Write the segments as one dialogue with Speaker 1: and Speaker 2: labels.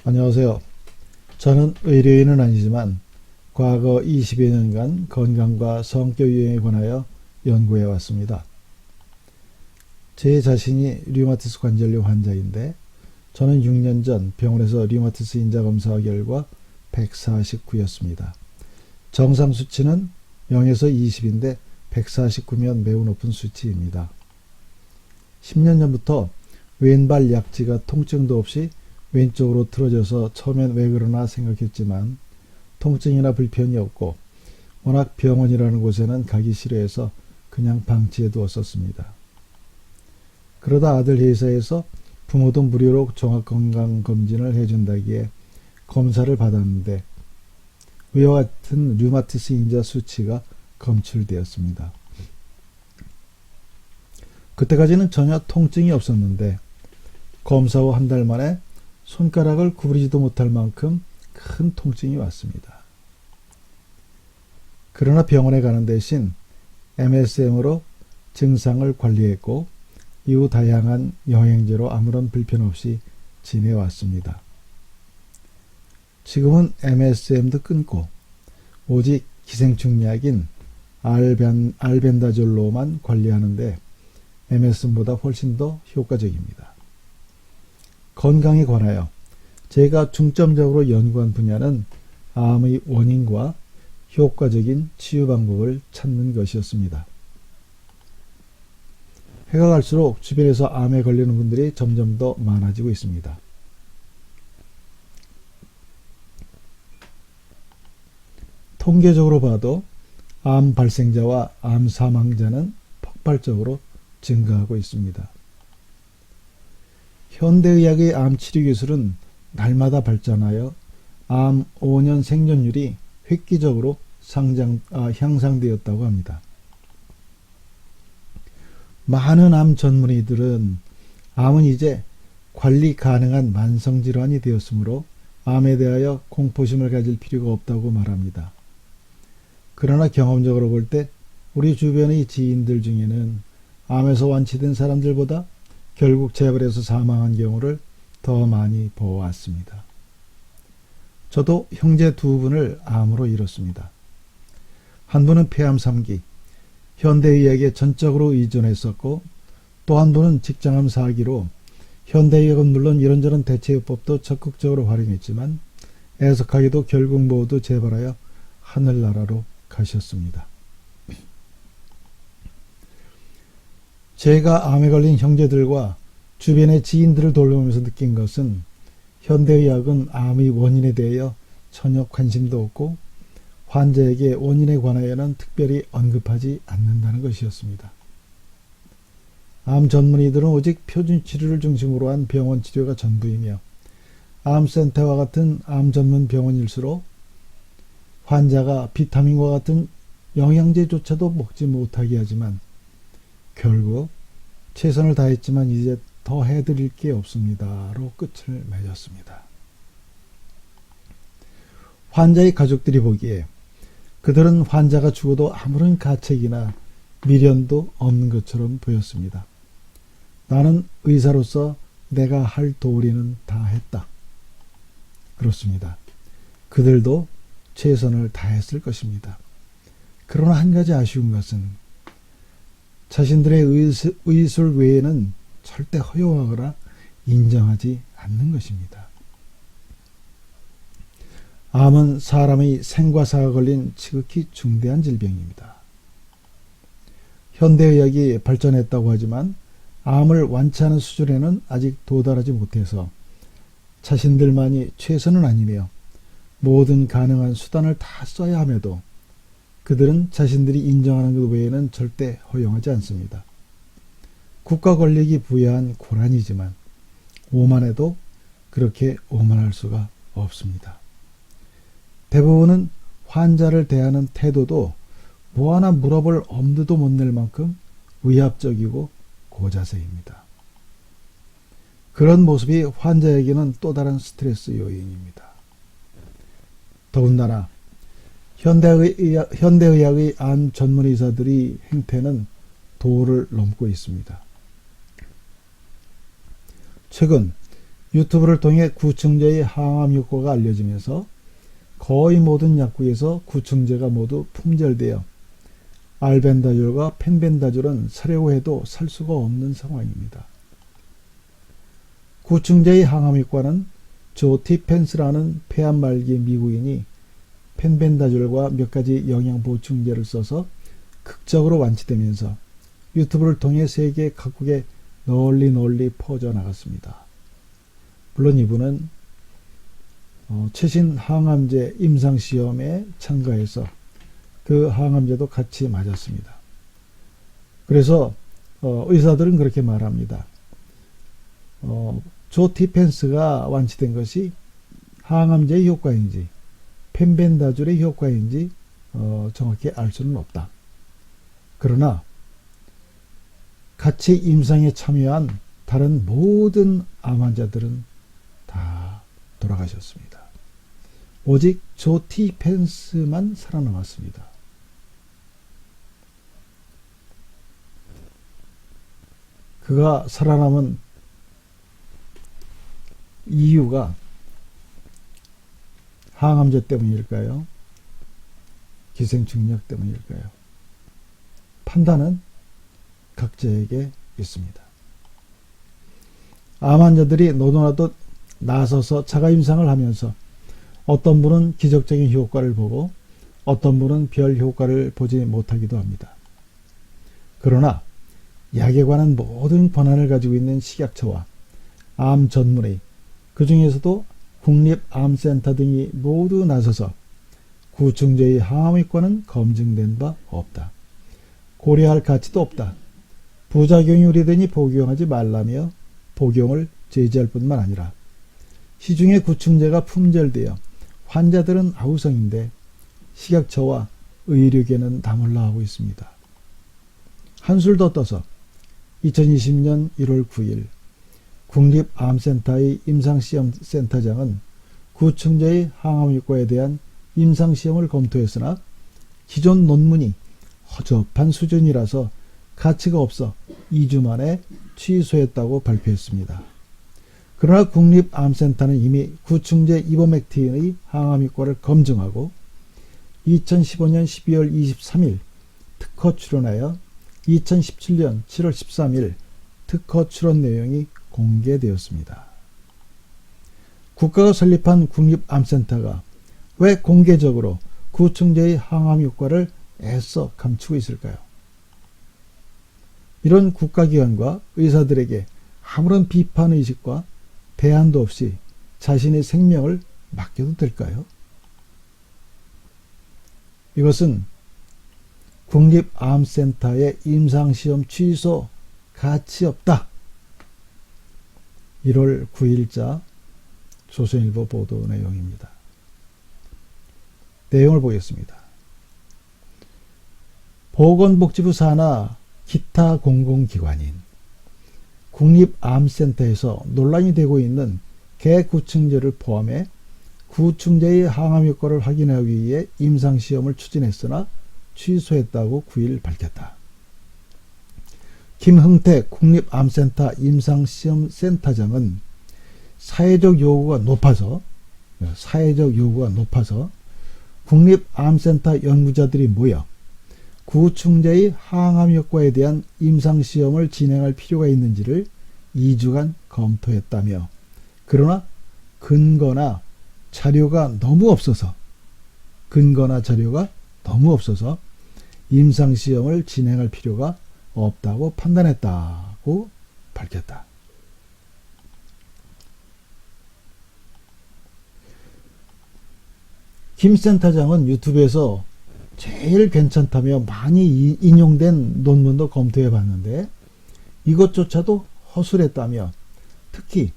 Speaker 1: 안녕하세요. 저는 의료인은 아니지만 과거 20여 년간 건강과 성격 유형에 관하여 연구해 왔습니다. 제 자신이 류마티스 관절염 환자인데 저는 6년 전 병원에서 류마티스 인자 검사 결과 149였습니다. 정상 수치는 0에서 20인데 149면 매우 높은 수치입니다. 10년 전부터 왼발 약지가 통증도 없이 왼쪽으로 틀어져서 처음엔 왜 그러나 생각했지만 통증이나 불편이 없고 워낙 병원이라는 곳에는 가기 싫어해서 그냥 방치해 두었었습니다. 그러다 아들 회사에서 부모도 무료로 종합건강검진을 해준다기에 검사를 받았는데 위와 같은 류마티스 인자 수치가 검출되었습니다. 그때까지는 전혀 통증이 없었는데 검사 후 한 달 만에 손가락을 구부리지도 못할 만큼 큰 통증이 왔습니다. 그러나 병원에 가는 대신 MSM으로 증상을 관리했고 이후 다양한 영양제로 아무런 불편 없이 지내왔습니다. 지금은 MSM도 끊고 오직 기생충 약인 알벤다졸로만 관리하는데 MSM보다 훨씬 더 효과적입니다. 건강에 관하여 제가 중점적으로 연구한 분야는 암의 원인과 효과적인 치유 방법을 찾는 것이었습니다. 해가 갈수록 주변에서 암에 걸리는 분들이 점점 더 많아지고 있습니다. 통계적으로 봐도 암 발생자와 암 사망자는 폭발적으로 증가하고 있습니다. 현대의학의 암 치료 기술은 날마다 발전하여 암 5년 생존율이 획기적으로 향상되었다고 합니다. 많은 암 전문의들은 암은 이제 관리 가능한 만성질환이 되었으므로 암에 대하여 공포심을 가질 필요가 없다고 말합니다. 그러나 경험적으로 볼 때 우리 주변의 지인들 중에는 암에서 완치된 사람들보다 결국 재발해서 사망한 경우를 더 많이 보아왔습니다. 저도 형제 두 분을 암으로 잃었습니다. 한 분은 폐암 3기, 현대의학에 전적으로 의존했었고 또 한 분은 직장암 4기로 현대의학은 물론 이런저런 대체요법도 적극적으로 활용했지만 애석하게도 결국 모두 재발하여 하늘나라로 가셨습니다. 제가 암에 걸린 형제들과 주변의 지인들을 돌보면서 느낀 것은 현대의학은 암의 원인에 대하여 전혀 관심도 없고 환자에게 원인에 관하여는 특별히 언급하지 않는다는 것이었습니다. 암 전문의들은 오직 표준 치료를 중심으로 한 병원 치료가 전부이며 암센터와 같은 암 전문 병원일수록 환자가 비타민과 같은 영양제조차도 먹지 못하게 하지만 결국 최선을 다했지만 이제 더 해드릴 게 없습니다로 끝을 맺었습니다. 환자의 가족들이 보기에 그들은 환자가 죽어도 아무런 가책이나 미련도 없는 것처럼 보였습니다. 나는 의사로서 내가 할 도리는 다 했다. 그렇습니다. 그들도 최선을 다했을 것입니다. 그러나 한 가지 아쉬운 것은 자신들의 의술 외에는 절대 허용하거나 인정하지 않는 것입니다. 암은 사람의 생과 사가 걸린 지극히 중대한 질병입니다. 현대의학이 발전했다고 하지만 암을 완치하는 수준에는 아직 도달하지 못해서 자신들만이 최선은 아니며 모든 가능한 수단을 다 써야 함에도 그들은 자신들이 인정하는 것 외에는 절대 허용하지 않습니다. 국가 권력이 부여한 고난이지만 오만해도 그렇게 오만할 수가 없습니다. 대부분은 환자를 대하는 태도도 뭐 하나 물어볼 엄두도 못 낼 만큼 위압적이고 고자세입니다. 그런 모습이 환자에게는 또 다른 스트레스 요인입니다. 더군다나 현대의학의 암 전문의사들의 행태는 도를 넘고 있습니다. 최근 유튜브를 통해 구충제의 항암 효과가 알려지면서 거의 모든 약국에서 구충제가 모두 품절되어 알벤다졸과 펜벤다졸은 사려고 해도 살 수가 없는 상황입니다. 구충제의 항암 효과는 조 티펜스라는 폐암 말기 미국인이 펜벤다졸과 몇 가지 영양 보충제를 써서 극적으로 완치되면서 유튜브를 통해 세계 각국에 널리 퍼져나갔습니다. 물론 이분은 최신 항암제 임상시험에 참가해서 그 항암제도 같이 맞았습니다. 그래서 의사들은 그렇게 말합니다. 조 티펜스가 완치된 것이 항암제의 효과인지 펜벤다졸의 효과인지 정확히 알 수는 없다. 그러나 같이 임상에 참여한 다른 모든 암 환자들은 다 돌아가셨습니다. 오직 조 티펜스만 살아남았습니다. 그가 살아남은 이유가 항암제 때문일까요? 기생충약 때문일까요? 판단은 각자에게 있습니다. 암 환자들이 너도나도 나서서 자가 임상을 하면서 어떤 분은 기적적인 효과를 보고 어떤 분은 별 효과를 보지 못하기도 합니다. 그러나 약에 관한 모든 권한을 가지고 있는 식약처와 암 전문의, 그 중에서도 국립암센터 등이 모두 나서서 구충제의 항암 효과는 검증된 바 없다. 고려할 가치도 없다. 부작용이 우려되니 복용하지 말라며 복용을 제지할 뿐만 아니라 시중에 구충제가 품절되어 환자들은 아우성인데 식약처와 의료계는 나몰라하고 있습니다. 한술 더 떠서 2020년 1월 9일 국립암센터의 임상시험센터장은 구충제의 항암 효과에 대한 임상시험을 검토했으나 기존 논문이 허접한 수준이라서 가치가 없어 2주 만에 취소했다고 발표했습니다. 그러나 국립암센터는 이미 구충제 이버맥틴의 항암 효과를 검증하고 2015년 12월 23일 특허 출원하여 2017년 7월 13일 특허 출원 내용이 공개되었습니다. 국가가 설립한 국립암센터가 왜 공개적으로 구충제의 항암 효과를 애써 감추고 있을까요? 이런 국가기관과 의사들에게 아무런 비판의식과 대안도 없이 자신의 생명을 맡겨도 될까요? 이것은 국립암센터의 임상시험 취소 가치없다. 1월 9일자 조선일보 보도 내용입니다. 내용을 보겠습니다. 보건복지부 산하 기타 공공기관인 국립암센터에서 논란이 되고 있는 개구충제를 포함해 구충제의 항암 효과를 확인하기 위해 임상시험을 추진했으나 취소했다고 9일 밝혔다. 김흥태 국립암센터 임상시험센터장은 사회적 요구가 높아서 국립암센터 연구자들이 모여 구충제의 항암 효과에 대한 임상시험을 진행할 필요가 있는지를 2주간 검토했다며, 그러나 근거나 자료가 너무 없어서 임상시험을 진행할 필요가 없다고 판단했다고 밝혔다. 김 센터장은 유튜브에서 제일 괜찮다며 많이 인용된 논문도 검토해 봤는데 이것조차도 허술했다며, 특히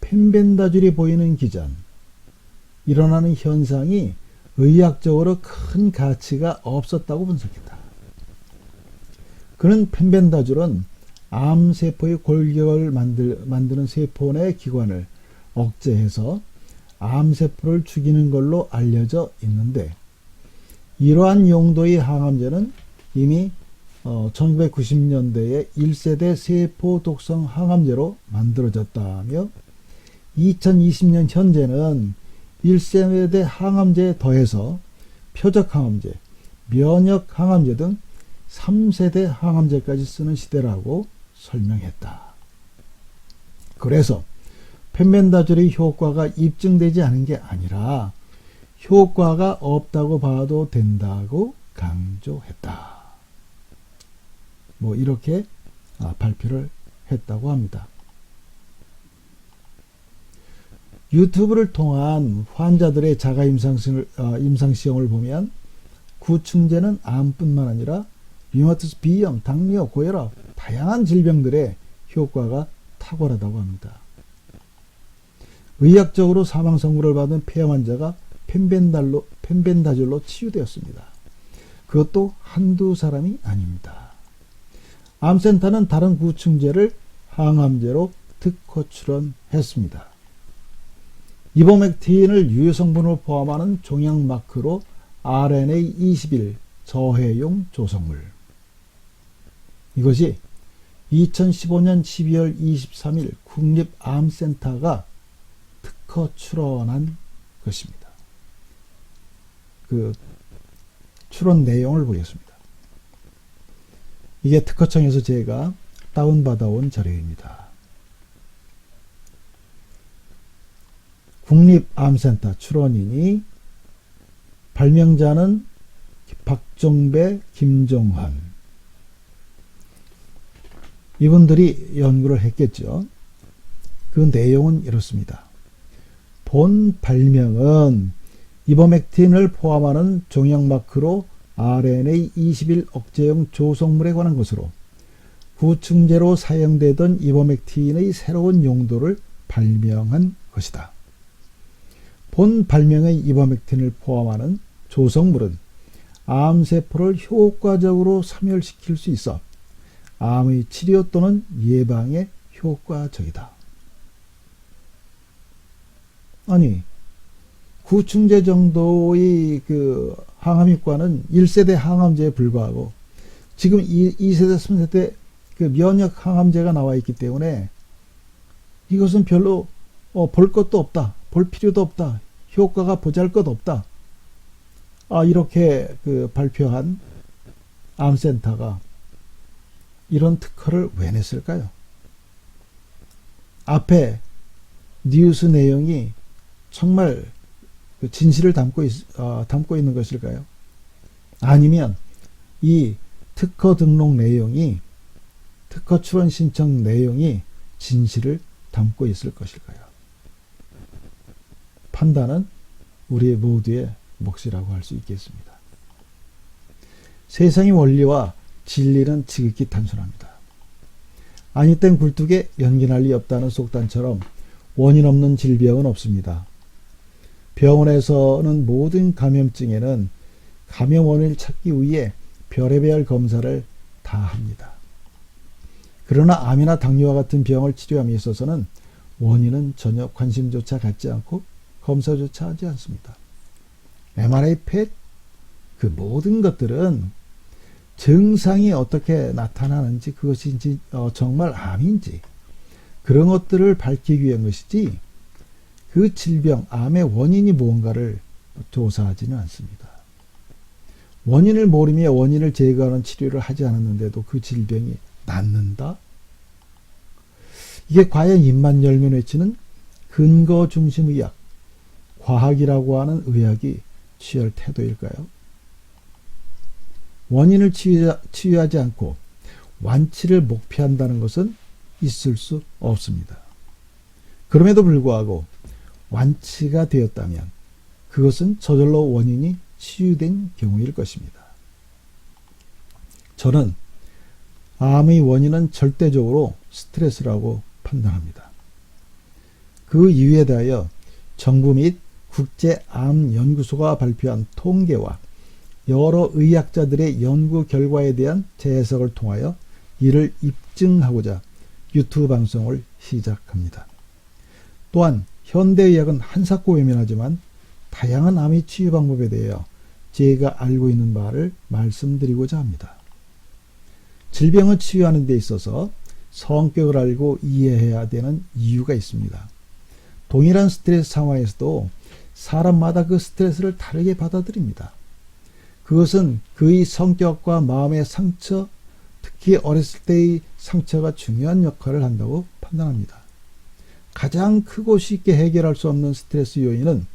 Speaker 1: 펜벤다졸이 보이는 기전, 일어나는 현상이 의학적으로 큰 가치가 없었다고 분석했다. 그는 펜벤다졸은 암세포의 골격을 만드는 세포 내 기관을 억제해서 암세포를 죽이는 걸로 알려져 있는데, 이러한 용도의 항암제는 이미 1990년대에 1세대 세포 독성 항암제로 만들어졌다며 2020년 현재는 1세대 항암제에 더해서 표적 항암제, 면역 항암제 등 3세대 항암제까지 쓰는 시대라고 설명했다. 그래서 펜벤다졸의 효과가 입증되지 않은 게 아니라 효과가 없다고 봐도 된다고 강조했다. 이렇게 발표를 했다고 합니다. 유튜브를 통한 환자들의 자가 임상시험을 보면 구충제는 암뿐만 아니라 류마티스 비염, 당뇨, 고혈압, 다양한 질병들의 효과가 탁월하다고 합니다. 의학적으로 사망 선고를 받은 폐암 환자가 펜벤다졸로 치유되었습니다. 그것도 한두 사람이 아닙니다. 암센터는 다른 구충제를 항암제로 특허 출원했습니다. 이버맥틴을 유해성분을 포함하는 종양 마크로 RNA-21 저해용 조성물. 이것이 2015년 12월 23일 국립암센터가 특허 출원한 것입니다. 그 출원 내용을 보겠습니다. 이게 특허청에서 제가 다운받아온 자료입니다. 국립암센터 출원인이 발명자는 박종배, 김종헌. 이분들이 연구를 했겠죠. 그 내용은 이렇습니다. 본 발명은 이버맥틴을 포함하는 종양 마크로 RNA-21 억제용 조성물에 관한 것으로 구충제로 사용되던 이버맥틴의 새로운 용도를 발명한 것이다. 본 발명의 이버맥틴을 포함하는 조성물은 암세포를 효과적으로 사멸시킬 수 있어 암의 치료 또는 예방에 효과적이다. 아니, 구충제 정도의 그 항암효과는 1세대 항암제에 불과하고 지금 2세대, 3세대 그 면역 항암제가 나와 있기 때문에 이것은 별로 볼 것도 없다. 볼 필요도 없다. 효과가 보잘것없다. 이렇게 그 발표한 암센터가 이런 특허를 왜 냈을까요? 앞에 뉴스 내용이 정말 진실을 담고 있는 것일까요? 아니면 이 특허 등록 내용이, 특허 출원 신청 내용이 진실을 담고 있을 것일까요? 판단은 우리 모두의 몫이라고 할 수 있겠습니다. 세상의 원리와 진리는 지극히 단순합니다. 아니 땐 굴뚝에 연기 날 리 없다는 속단처럼 원인 없는 질병은 없습니다. 병원에서는 모든 감염증에는 감염 원인을 찾기 위해 별의별 검사를 다 합니다. 그러나 암이나 당뇨와 같은 병을 치료함에 있어서는 원인은 전혀 관심조차 갖지 않고 검사조차 하지 않습니다. MRI, 펫, 그 모든 것들은 증상이 어떻게 나타나는지, 그것이 정말 암인지 그런 것들을 밝히기 위한 것이지 그 질병, 암의 원인이 무언가를 조사하지는 않습니다. 원인을 모르며 원인을 제거하는 치료를 하지 않았는데도 그 질병이 낫는다? 이게 과연 입만 열면 외치는 근거 중심 의학, 과학이라고 하는 의학이 취할 태도일까요? 원인을 치유하지 않고 완치를 목표한다는 것은 있을 수 없습니다. 그럼에도 불구하고 완치가 되었다면 그것은 저절로 원인이 치유된 경우일 것입니다. 저는 암의 원인은 절대적으로 스트레스라고 판단합니다. 그 이유에 대하여 정부 및 국제암연구소가 발표한 통계와 여러 의학자들의 연구 결과에 대한 재해석을 통하여 이를 입증하고자 유튜브 방송을 시작합니다. 또한 현대의학은 한사코 외면하지만 다양한 암의 치유 방법에 대하여 제가 알고 있는 바를 말씀드리고자 합니다. 질병을 치유하는 데 있어서 성격을 알고 이해해야 되는 이유가 있습니다. 동일한 스트레스 상황에서도 사람마다 그 스트레스를 다르게 받아들입니다. 그것은 그의 성격과 마음의 상처, 특히 어렸을 때의 상처가 중요한 역할을 한다고 판단합니다. 가장 크고 쉽게 해결할 수 없는 스트레스 요인은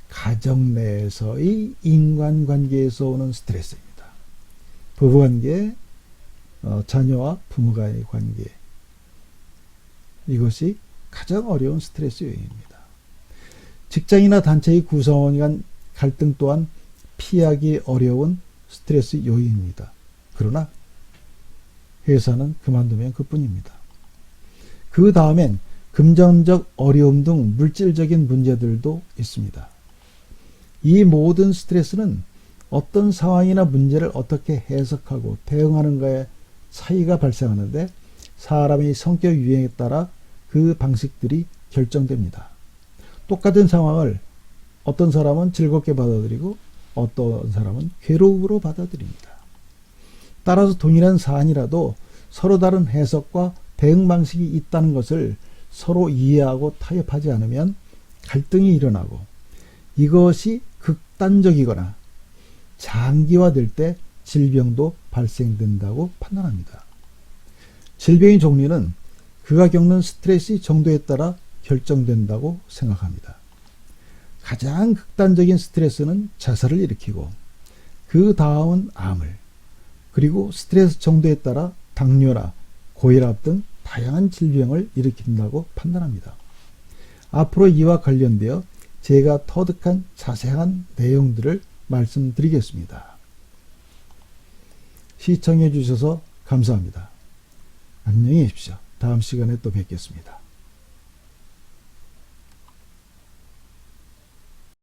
Speaker 1: 가정 내에서의 인간관계에서 오는 스트레스입니다. 부부관계, 자녀와 부모와의 관계, 이것이 가장 어려운 스트레스 요인입니다. 직장이나 단체의 구성원 간 갈등 또한 피하기 어려운 스트레스 요인입니다. 그러나 회사는 그만두면 그뿐입니다. 그 다음엔 금전적 어려움 등 물질적인 문제들도 있습니다. 이 모든 스트레스는 어떤 상황이나 문제를 어떻게 해석하고 대응하는가에 차이가 발생하는데 사람의 성격 유형에 따라 그 방식들이 결정됩니다. 똑같은 상황을 어떤 사람은 즐겁게 받아들이고 어떤 사람은 괴로움으로 받아들입니다. 따라서 동일한 사안이라도 서로 다른 해석과 대응 방식이 있다는 것을 서로 이해하고 타협하지 않으면 갈등이 일어나고 이것이 극단적이거나 장기화될 때 질병도 발생된다고 판단합니다. 질병의 종류는 그가 겪는 스트레스 정도에 따라 결정된다고 생각합니다. 가장 극단적인 스트레스는 자살을 일으키고 그 다음은 암을, 그리고 스트레스 정도에 따라 당뇨나 고혈압 등 다양한 질병을 일으킨다고 판단합니다. 앞으로 이와 관련되어 제가 터득한 자세한 내용들을 말씀드리겠습니다. 시청해 주셔서 감사합니다. 안녕히 계십시오. 다음 시간에 또 뵙겠습니다.